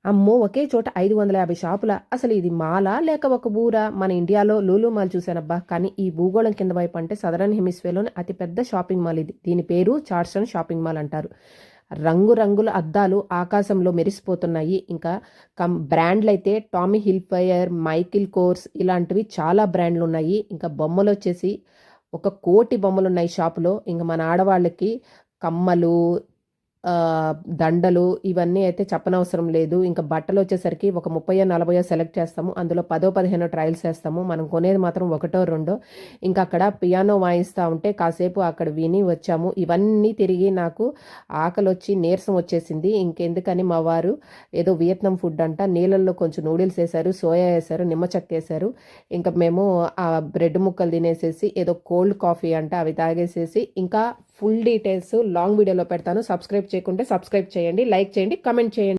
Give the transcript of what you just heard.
అమ్మో! ఒకే చోట 550 షాపులా? అసలు ఇది మాలా? లేక ఒక ఊరా? మన ఇండియాలో లూలు మాల్ చూశానబ్బా! కానీ ఈ భూగోళం కింద వైపు అంటే సదరన్ హెమిస్ఫియర్‌లోని అతిపెద్ద షాపింగ్ మాల్ ఇది. దీని పేరు చార్ల్స్టన్ షాపింగ్ మాల్ అంటారు. రంగురంగుల అద్దాలు ఆకాశంలో మెరిసిపోతున్నాయి. ఇంకా బ్రాండ్‌లైతే టామీ హిల్ఫైర్, మైకిల్ కోర్స్ ఇలాంటివి చాలా బ్రాండ్‌లున్నాయి. ఇంకా బొమ్మలొచ్చేసి ఒక కోటి బొమ్మలున్నాయి షాపులో. ఇంక మన ఆడవాళ్ళకి కమ్మలు, దండలు ఇవన్నీ అయితే చెప్పనవసరం లేదు. ఇంకా బట్టలొచ్చేసరికి ఒక 30 40 సెలెక్ట్ చేస్తాము. అందులో 10 15 ట్రయల్స్ ఏస్తాము. మనం కొనేది మాత్రం ఒకటో రెండో. ఇంకా అక్కడ పియానో వాయిస్తా ఉంటే కాసేపు అక్కడ విని వచ్చాము. ఇవన్నీ తిరిగి నాకు ఆకలొచ్చి నీరసం వచ్చేసింది. ఇంకెందుకని మా వారు ఏదో వియత్నాం ఫుడ్ అంట నీళ్ళల్లో కొంచెం నూడిల్స్ ఏశారు, సోయా ఏశారు, నిమ్మ చెక్కేశారు. ఇంకా మేము ఆ బ్రెడ్ ముక్కలు తినేసేసి ఏదో కోల్డ్ కాఫీ అంట అవి తాగేసేసి ఇంకా ఫుల్ డీటెయిల్స్ లాంగ్ వీడియోలో పెడతాను. సబ్స్క్రైబ్ చేయకుంటే సబ్స్క్రైబ్ చేయండి, లైక్ చేయండి, కామెంట్ చేయండి.